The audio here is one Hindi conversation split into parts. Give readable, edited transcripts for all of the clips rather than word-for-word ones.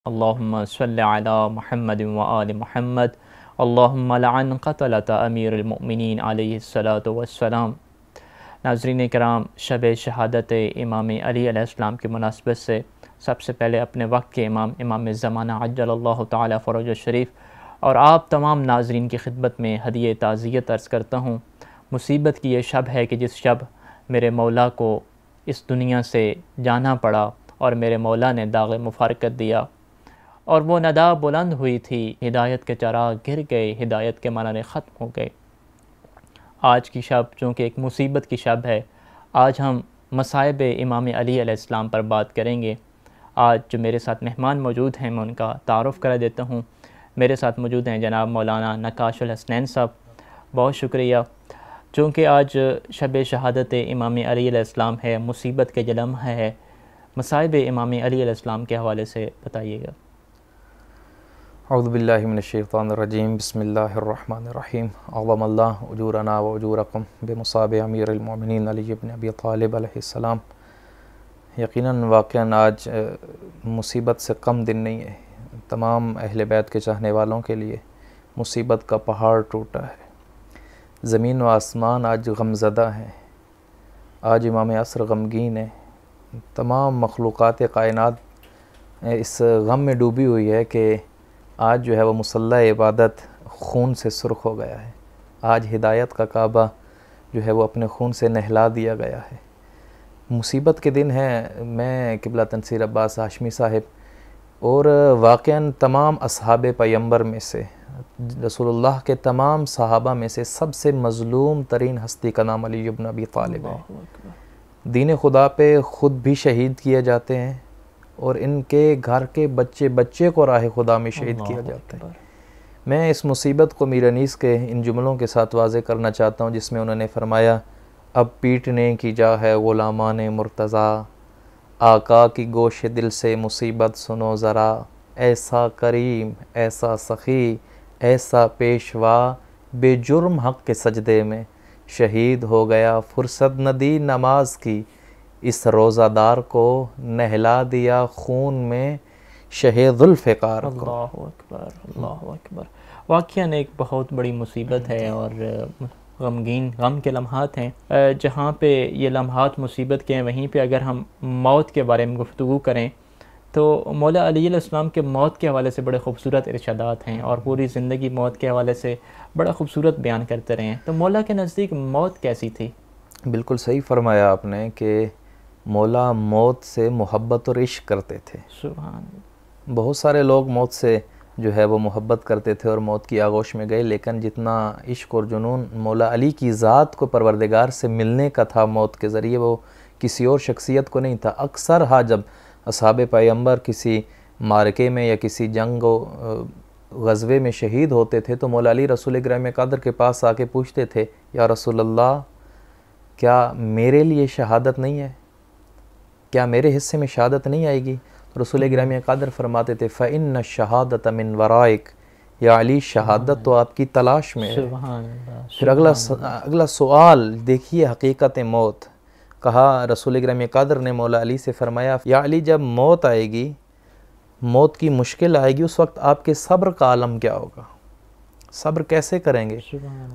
अल्लाहुम्मा सल्लि अला मुहम्मद व आलि मुहम्मद अल्लाहुम्मा लअन क़तलत अमीरुल मोमिनीन अलैहिस्सलातु वस्सलाम। नाज़रीन किराम, शब शहादत इमाम अली अलैहिस्सलाम की मुनासबत से सबसे पहले अपने वक्त के इमाम ज़माना अज्जलल्लाहु ताला फ़रज शरीफ और आप तमाम नाज़रीन की खिदमत में हदिये ताज़ियत अर्ज़ करता हूँ। मुसीबत की ये शब है कि जिस शब मेरे मौला को इस दुनिया से जाना पड़ा और मेरे मौला ने दाग़ मुफ़ारक़त दिया और वो नदा बुलंद हुई थी, हिदायत के चराग़ गिर गए, हिदायत के मनारे ख़त्म हो गए। आज की शब चूँकि एक मुसीबत की शब है, आज हम मसाइब इमाम अली अलैहिस्सलाम पर बात करेंगे। आज जो मेरे साथ मेहमान मौजूद हैं मैं उनका तारुफ़ करा देता हूँ। मेरे साथ मौजूद हैं जनाब मौलाना नकाशुल हसनैन साहब, बहुत शुक्रिया। चूँकि आज शब शहादत इमाम अली अलैहिस्सलाम है, मुसीबत के जो लम्हा है, मसाइब इमाम अली अलैहिस्सलाम के हवाले से बताइएगा। औज़ु बिल्लाहि मिनश शैतानिर रजीम, बिस्मिल्लाहिर्रहमानिर्रहीम। अज़्ज़मल्लाहु उजूरना व उजूरकुम बिमुसाब अमीरुल मोमिनीन अली इब्न अबी तालिब अलैहिस्सलाम। यकीनन वाक़अन आज मुसीबत से कम दिन नहीं है। तमाम अहले बैत के चाहने वालों के लिए मुसीबत का पहाड़ टूटा है। ज़मीन व आसमान आज गमज़दा हैं। आज इमाम असर गमगीन है। तमाम मखलूक़ात कायनात इस गम में डूबी हुई है कि आज जो है वो मुसल्ला इबादत खून से सुर्ख हो गया है। आज हिदायत का काबा जो है वो अपने खून से नहला दिया गया है। मुसीबत के दिन हैं। मैं क़िबला तनसीर अब्बास हाशमी साहिब और वाक़अन तमाम असहाब पैगंबर में से, रसूलुल्लाह के तमाम सहाबा में से सबसे मज़लूम तरीन हस्ती का नाम अली इब्न अबी तालिब है। दीन खुदा पे ख़ुद भी शहीद किए जाते हैं और इनके घर के बच्चे बच्चे को राह खुदा में शहीद किया जाता है। मैं इस मुसीबत को मीर अनीस के इन जुमलों के साथ वाज़े करना चाहता हूँ जिसमें उन्होंने फरमाया, अब पीटने की जा है ग़ुलामान मुर्तज़ा, आका की गोश दिल से मुसीबत सुनो ज़रा, ऐसा करीम ऐसा सखी ऐसा पेशवा, बेजुर्म हक़ के सजदे में शहीद हो गया, फुर्सत न दी नमाज की, इस रोज़ादार को नहला दिया खून में शहे ज़ुल्फ़िकार को। अल्लाहु अकबर, अल्लाहु अकबर। वाक़ियन एक बहुत बड़ी मुसीबत है और गमगीन गम के लम्हात हैं। जहाँ पे ये लम्हात मुसीबत के हैं, वहीं पे अगर हम मौत के बारे में गुफ्तगू करें तो मौला अली अलैहिस्सलाम के मौत के हवाले से बड़े खूबसूरत इरशादात हैं और पूरी ज़िंदगी मौत के हवाले से बड़ा खूबसूरत बयान करते रहे हैं। तो मौला के नज़दीक मौत कैसी थी? बिल्कुल सही फ़रमाया आपने कि मौला मौत से मोहब्बत और इश्क़ करते थे। सुभान। बहुत सारे लोग मौत से जो है वो मोहब्बत करते थे और मौत की आगोश में गए, लेकिन जितना इश्क़ और जुनून मौला अली की ज़ात को परवरदिगार से मिलने का था मौत के ज़रिए, वो किसी और शख्सियत को नहीं था। अक्सर हाँ, जब असहाबे पैगंबर किसी मारके में या किसी जंग ग़ज़वे में शहीद होते थे तो मौला अली रसूल गिराम क़द्र के पास आके पूछते थे, या रसूल अल्लाह, क्या मेरे लिए शहादत नहीं है? क्या मेरे हिस्से में शहादत नहीं आएगी? रसूल गिरामी क़द्र फरमाते थे, फ़इन्न शहादत मिन वराइक, या अली शहादत तो आपकी तलाश में है। फिर अगला सवाल देखिए, हकीकत मौत। कहा रसूल गिरामी क़द्र ने मौला अली से फरमाया, या अली, जब मौत आएगी, मौत की मुश्किल आएगी, उस वक्त आपके सब्र का आलम क्या होगा? सब्र कैसे करेंगे?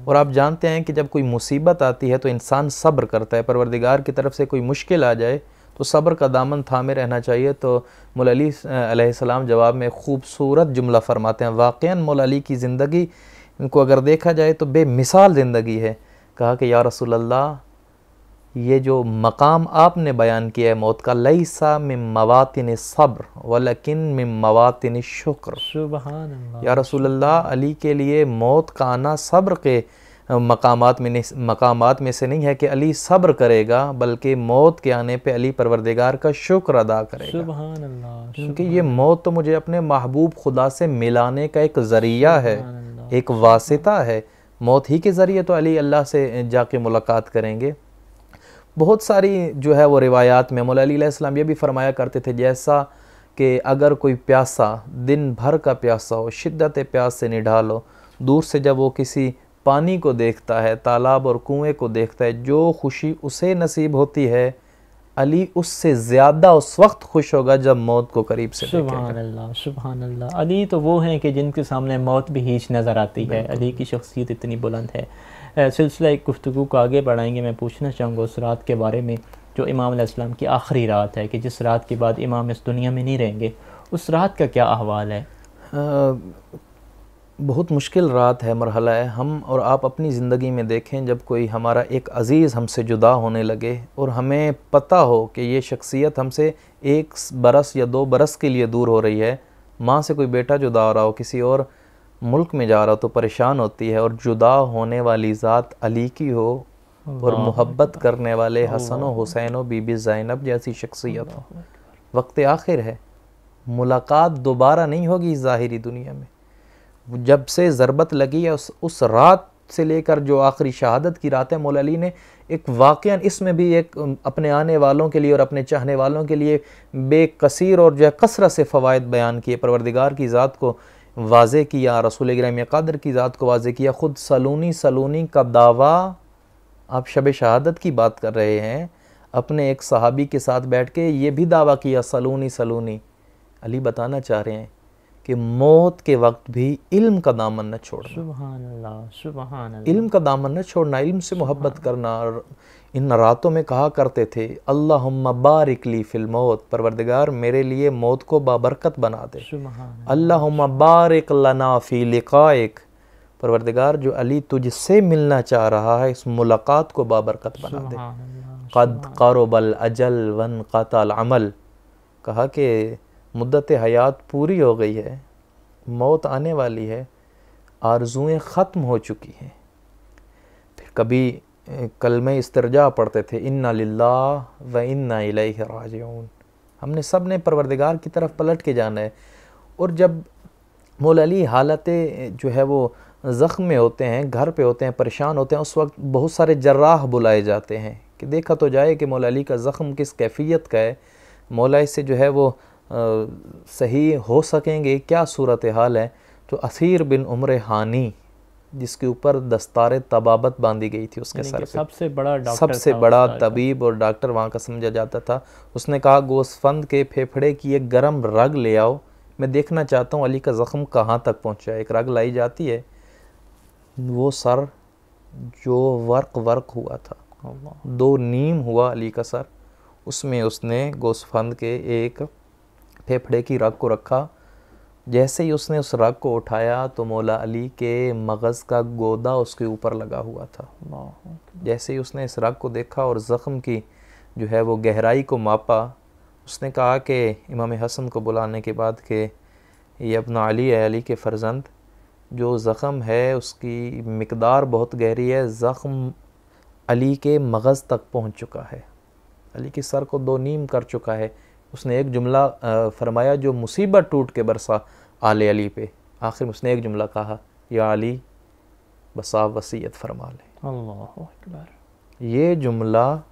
और आप जानते हैं कि जब कोई मुसीबत आती है तो इंसान सब्र करता है। परवरदिगार की तरफ से कोई मुश्किल आ जाए तो सब्र का दामन थामे रहना चाहिए। तो मौला अली अलैहिस्सलाम जवाब में खूबसूरत जुमला फरमाते हैं। वाक़अन मौला अली की ज़िंदगी, इनको अगर देखा जाए तो बेमिसाल ज़िंदगी है। कहा कि या रसूल अल्लाह, ये जो मकाम आपने बयान किया है मौत का, लैसा मिन मवातिन सब्र वलकिन मिन मवातिन शुक्र। सुभान अल्लाह। या रसूल अल्लाह, अली के लिए मौत का आना सब्र के मकामात में से नहीं है कि अली सब्र करेगा, बल्कि मौत के आने पे अली परवरदिगार का शुक्र अदा करेगा। सुभान अल्लाह। क्योंकि ये मौत तो मुझे अपने महबूब खुदा से मिलाने का एक ज़रिया है, एक वासिता है। मौत ही के ज़रिए तो अली अल्लाह से जाके मुलाकात करेंगे। बहुत सारी जो है वो रिवायात में मौला अली अलैहिस्सलाम ये भी फरमाया करते थे, जैसा कि अगर कोई प्यासा दिन भर का प्यासा हो, शिद्दत प्यास से निढाल हो, दूर से जब वो किसी पानी को देखता है, तालाब और कुएं को देखता है, जो खुशी उसे नसीब होती है अली उससे ज़्यादा उस वक्त खुश होगा जब मौत को करीब से देखेगा। सुभान अल्लाह, सुभान अल्लाह। अली तो वो हैं कि जिनके सामने मौत भी हीच नज़र आती है। अली की शख्सियत इतनी बुलंद है। सिलसिला गुफ्तगू को आगे बढ़ाएंगे। मैं पूछना चाहूँगा उस रात के बारे में जो इमाम अलैहिस्सलाम की आखिरी रात है, कि जिस रात के बाद इमाम इस दुनिया में नहीं रहेंगे, उस रात का क्या अहवाल है? बहुत मुश्किल रात है, मरहला है। हम और आप अपनी ज़िंदगी में देखें, जब कोई हमारा एक अज़ीज़ हमसे जुदा होने लगे और हमें पता हो कि ये शख्सियत हमसे 1 बरस या 2 बरस के लिए दूर हो रही है। माँ से कोई बेटा जुदा हो रहा हो, किसी और मुल्क में जा रहा हो तो परेशान होती है, और जुदा होने वाली ज़ात अली की हो और मोहब्बत करने वाले हसन व हुसैन व बीबी ज़ैनब जैसी शख्सियत हो। वक्त आखिर है, मुलाकात दोबारा नहीं होगी इस ज़ाहिरी दुनिया में। जब से ज़रबत लगी है उस रात से लेकर जो आखिरी शहादत की रात है, मौला अली ने एक वाक़यान इसमें भी एक अपने आने वालों के लिए और अपने चाहने वालों के लिए बेकसीर और जो है कसरत से फ़वाइद बयान किए। परवरदिगार की ज़ात को वाज़े किया, रसूल गिरामी क़ादिर की ज़ात को वाज़े किया। ख़ुद सलूनी का दावा, आप शब शहादत की बात कर रहे हैं, अपने एक सहाबी के साथ बैठ के ये भी दावा किया सलूनी। अली बताना चाह रहे हैं कि मौत के वक्त भी इल्म का दामन न छोड़ना। सुभान अल्लाह, सुभान अल्लाह। इल्म का दामन न छोड़ना, इल्म से मोहब्बत करना। इन रातों में कहा करते थे, अल्लाहुम्मा बारिक ली फिल मौत, परवरदिगार मेरे लिए मौत को बाबरकत बना दे। अल्लाहुम्मा बारिक लना फी लिकाइक, परवरदिगार जो अली तुझसे मिलना चाह रहा है इस मुलाकात को बाबरकत बना दे। क़द क़रबल अजल वन क़तल अमल, कहा कि मुद्दत हयात पूरी हो गई है, मौत आने वाली है, आरज़ुएँ ख़त्म हो चुकी हैं। फिर कभी कलमे इस्तिरजा पढ़ते थे, इन्ना लिल्लाह व इन्ना इलैहि राजिऊन, हमने सब ने परवरदिगार की तरफ पलट के जाना है। और जब मौला अली हालत जो है वो ज़ख्म में होते हैं, घर पे होते हैं, परेशान होते हैं, उस वक्त बहुत सारे जर्राह बुलाए जाते हैं कि देखा तो जाए कि मौला अली का ज़ख्म किस कैफियत का है, मौला इससे जो है वो सही हो सकेंगे, क्या सूरत हाल है। तो असीर बिन उम्र हानी, जिसके ऊपर दस्तार तबाबत बांधी गई थी उसके सर पे, सबसे बड़ा तबीब और डॉक्टर वहाँ का समझा जाता था, उसने कहा गोस्फंद के फेफड़े की एक गर्म रग ले आओ, मैं देखना चाहता हूँ अली का ज़ख्म कहाँ तक पहुँचा है। एक रग लाई जाती है, वो सर जो वर्क हुआ था, 2 नीम हुआ अली का सर, उसमें उसने गोस्फंद के एक फेफड़े की रग को रखा। जैसे ही उसने उस रग को उठाया तो मौला अली के मगज़ का गोदा उसके ऊपर लगा हुआ था। जैसे ही उसने इस रग को देखा और ज़ख्म की जो है वो गहराई को मापा, उसने कहा कि इमाम हसन को बुलाने के बाद कि ये अपना अली है, अली के फ़र्जंद, जो ज़ख्म है उसकी मिकदार बहुत गहरी है, ज़ख्म अली के मगज़ तक पहुँच चुका है, अली के सर को 2 नीम कर चुका है। उसने एक जुमला फरमाया जो मुसीबत टूट के बरसा आले अली पे। आखिर में उसने एक जुमला कहा, या अली बस आप वसीयत फरमा लें। अल्लाहु अकबर। ये जुमला,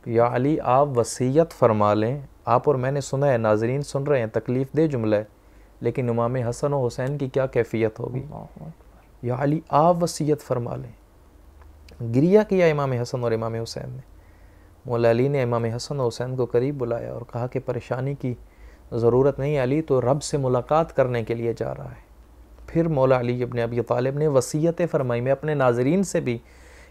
या अली आप वसीयत फरमा लें, आप और मैंने सुना है, नाजरीन सुन रहे हैं, तकलीफ़ दे जुमला है, लेकिन इमाम हसन और हुसैन की क्या कैफियत होगी। या अली आप वसीयत फरमा लें। गिरिया किया इमाम हसन और इमाम हुसैन ने। मौला अली ने इमाम हसन और हुसैन को करीब बुलाया और कहा कि परेशानी की ज़रूरत नहीं, अली तो रब से मुलाकात करने के लिए जा रहा है। फिर मौला अली इब्न अबी तालिब ने वसीयत फरमाई, मैं अपने नाजरीन से भी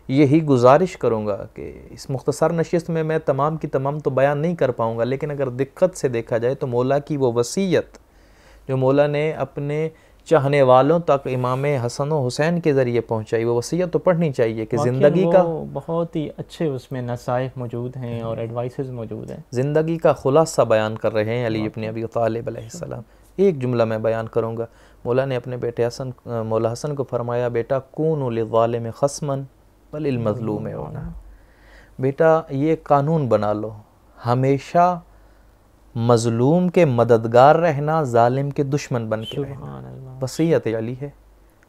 यही गुजारिश करूँगा कि इस मुख्तसर नशिस्त में मैं तमाम की तमाम तो बयान नहीं कर पाऊँगा, लेकिन अगर दिक्कत से देखा जाए तो मौला की वो वसीयत जो मौला ने अपने चाहने वालों तक इमाम हसन और हुसैन के ज़रिए पहुंचाई, वो वसीयत तो पढ़नी चाहिए कि ज़िंदगी का बहुत ही अच्छे उसमें नसाइह मौजूद हैं और एडवाइसेस मौजूद हैं। ज़िंदगी का खुलासा बयान कर रहे हैं अली इब्न अबी तालिब अलैहिस्सलाम। एक जुमला मैं बयान करूँगा। मौला ने अपने बेटे मौला हसन को फरमाया, बेटा कूनु लिज़्ज़ालिम खस्मन बल लिल मज़लूम होना, बेटा ये कानून बना लो, हमेशा मज़लूम के मददगार रहना, जालिम के दुश्मन बन के रहना। वसीयत अली है।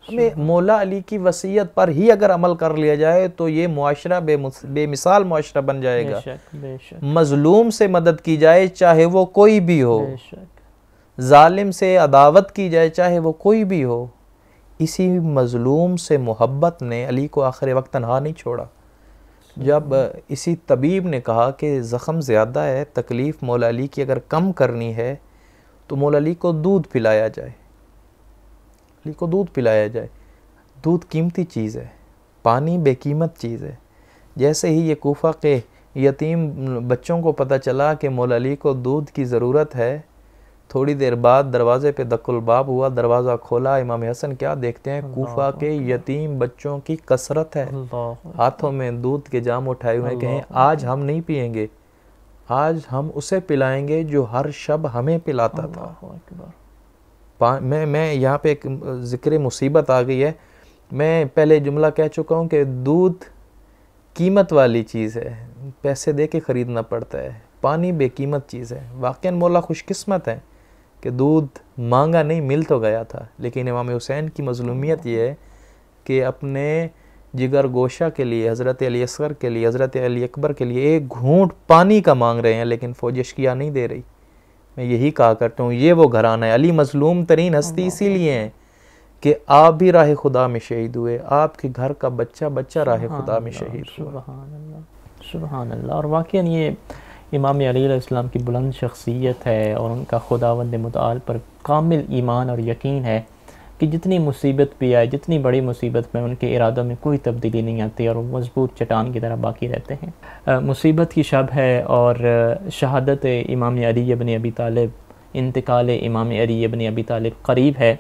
हमें मौला अली की वसीयत पर ही अगर अमल कर लिया जाए तो ये मुआशरा बेमिसाल मुआशरा बन जाएगा। मज़लूम से मदद की जाए चाहे वो कोई भी हो, जालिम से अदावत की जाए चाहे वो कोई भी हो, इसी मज़लूम से मोहब्बत ने अली को आखिर वक्त तन्हा नहीं छोड़ा। जब इसी तबीब ने कहा कि ज़ख़म ज़्यादा है, तकलीफ़ मौला अली की अगर कम करनी है तो मौला अली को दूध पिलाया जाए, अली को दूध पिलाया जाए। दूध कीमती चीज़ है, पानी बेकीमत चीज़ है। जैसे ही ये कूफा के यतीम बच्चों को पता चला कि मौला अली को दूध की ज़रूरत है, थोड़ी देर बाद दरवाज़े पे दक्कुल बाब हुआ, दरवाज़ा खोला, इमाम हसन क्या देखते हैं, कूफा के यतीम बच्चों की कसरत है, हाथों में दूध के जाम उठाए हुए, कहें आज हम नहीं पिएंगे, आज हम उसे पिलाएंगे जो हर शब हमें पिलाता था। मैं यहाँ पे एक ज़िक्र मुसीबत आ गई है। मैं पहले जुमला कह चुका हूँ कि दूध कीमत वाली चीज़ है, पैसे दे के ख़रीदना पड़ता है। पानी बेकीमत चीज़ है। वाक़ई मौला खुशकिस्मत है कि दूध मांगा नहीं, मिल तो गया था। लेकिन इमाम हुसैन की मज़लूमियत ये है कि अपने जिगर गोशा के लिए, हज़रत अली असगर के लिए, हज़रत अली अकबर के लिए एक घूंट पानी का मांग रहे हैं, लेकिन फ़ौज अश्किया नहीं दे रही। मैं यही कहा करता हूँ, ये वो घराना है। अली मज़लूम तरीन हस्ती इसीलिए हैं कि आप भी राह खुदा में शहीद हुए, आपके घर का बच्चा बच्चा राह खुदा में शहीद हुआ। सुभान अल्लाह। और वाक़ई ये इमाम अली अलैहिस्सलाम की बुलंद शख्सियत है और उनका खुदावंद मुताल पर कामिल ईमान और यकीन है कि जितनी मुसीबत भी आए, जितनी बड़ी मुसीबत में उनके इरादों में कोई तब्दीली नहीं आती और वो मज़बूत चट्टान की तरह बाकी रहते हैं। मुसीबत की शब है और शहादत इमाम अली इब्न अबी तालिब, इंतकाल इमाम अली इब्न अबी तालिब करीब है।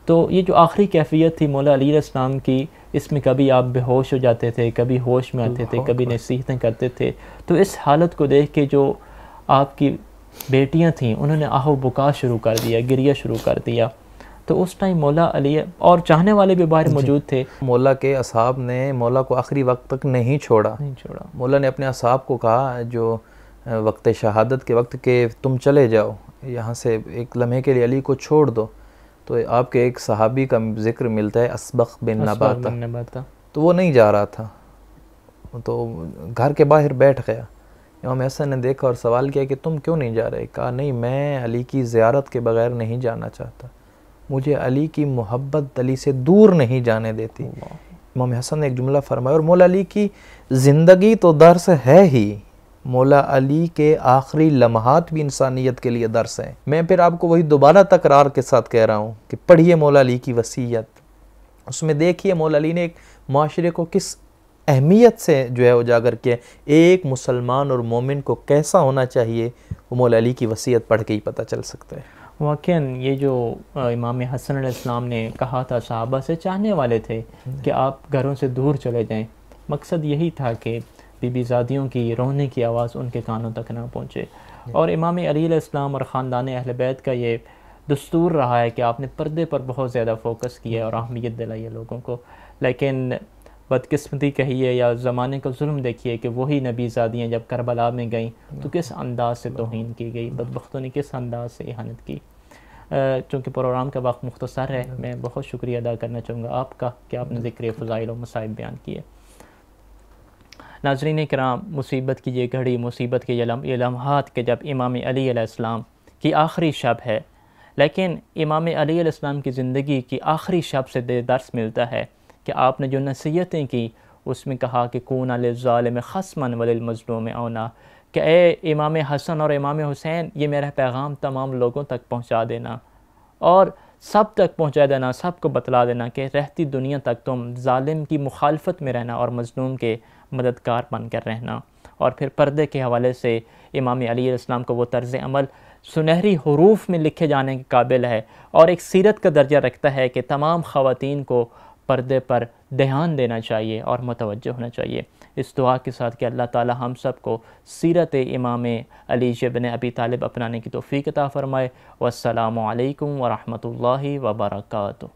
तो ये जो आखिरी कैफियत थी मौला अली अलैहिस्सलाम की, इसमें कभी आप बेहोश हो जाते थे, कभी होश में आते थे, कभी नसीहतें करते थे। तो इस हालत को देख के जो आपकी बेटियां थीं उन्होंने आहो बुका शुरू कर दिया, गिरिया शुरू कर दिया। तो उस टाइम मौला अली और चाहने वाले भी बाहर मौजूद थे। मौला के असहाब ने मौला को आखिरी वक्त तक नहीं छोड़ा। मौला ने अपने असहाब को कहा जो वक्त शहादत के वक्त के तुम चले जाओ यहाँ से, एक लम्हे के लिए अली को छोड़ दो। तो आपके एक सहाबी का जिक्र मिलता है, असबख बिन नबाता। तो वो नहीं जा रहा था, तो घर के बाहर बैठ गया। इमाम हसन ने देखा और सवाल किया कि तुम क्यों नहीं जा रहे? कहा नहीं, मैं अली की ज़ियारत के बगैर नहीं जाना चाहता, मुझे अली की मोहब्बत अली से दूर नहीं जाने देती। इमाम हसन ने एक जुमला फरमाया। और मौला अली की ज़िंदगी तो दर्स है ही, मौला अली के आखिरी लम्हात भी इंसानियत के लिए दर्स हैं। मैं फिर आपको वही दोबारा तकरार के साथ कह रहा हूँ कि पढ़िए मौला अली की वसीयत, उसमें देखिए मौला अली ने एक माशरे को किस अहमियत से जो है उजागर किया, एक मुसलमान और मोमिन को कैसा होना चाहिए, वो मौला अली की वसीयत पढ़ के ही पता चल सकता है। वाक़ई ये जो इमाम हसन अलैहिस्सलाम ने कहा था, सहाबा से चाहने वाले थे कि आप घरों से दूर चले जाएं। मकसद यही था कि बीबी ज़ादियों की रोने की आवाज़ उनके कानों तक ना पहुँचे। और इमाम अली अलैहिस्सलाम और ख़ानदान अहले बैत का ये दस्तूर रहा है कि आपने पर्दे पर बहुत ज़्यादा फोकस किया और अहमियत दिलाई है लोगों को। लेकिन बदकिस्मती कहिए या ज़माने का जुल्म देखिए कि वही नबी ज़ादियाँ जब करबला में गईं तो किस अंदाज से तौहीन की गई, बदबख्तों ने किस अंदाज से इहानत की। चूँकि प्रोग्राम का वक्त मुख्तसर है, मैं बहुत शुक्रिया अदा करना चाहूँगा आपका कि आपने ज़िक्र फ़ज़ाइल और मसाइब बयान किए। नाज़रीन किराम, मुसीबत की ये घड़ी, मुसीबत के ये लम्हात के जब इमाम अली अलैहिस्सलाम की आखिरी शब है, लेकिन इमाम अली अलैहिस्सलाम की ज़िंदगी की आखिरी शब से दर्स मिलता है कि आपने जो नसीहतें की उसमें कहा कि कून लिज़्ज़ालिम ख़स्मन वलिल मज़लूम औना, कि ए इमाम हसन और इमाम हुसैन, ये मेरा पैगाम तमाम लोगों तक पहुँचा देना और सब तक पहुँचा देना, सबको बतला देना कि रहती दुनिया तक तुम जालिम की मुखालफत में रहना और मज़लूम के मददगार बनकर रहना। और फिर पर्दे के हवाले से इमाम अली अलैहिस्सलाम को वो तर्ज़ अमल सुनहरी हुरूफ में लिखे जाने के काबिल है और एक सीरत का दर्जा रखता है कि तमाम ख़वातीन को पर्दे पर ध्यान देना चाहिए और मुतवज्जो होना चाहिए। इस दुआ के साथ कि अल्लाह ताला हम सब को सीरत इमाम अली इब्न अबी तालिब अपनाने की तौफ़ीक़ अता फ़रमाए। वस्सलामु अलैकुम व रहमतुल्लाहि व बरकातुहू।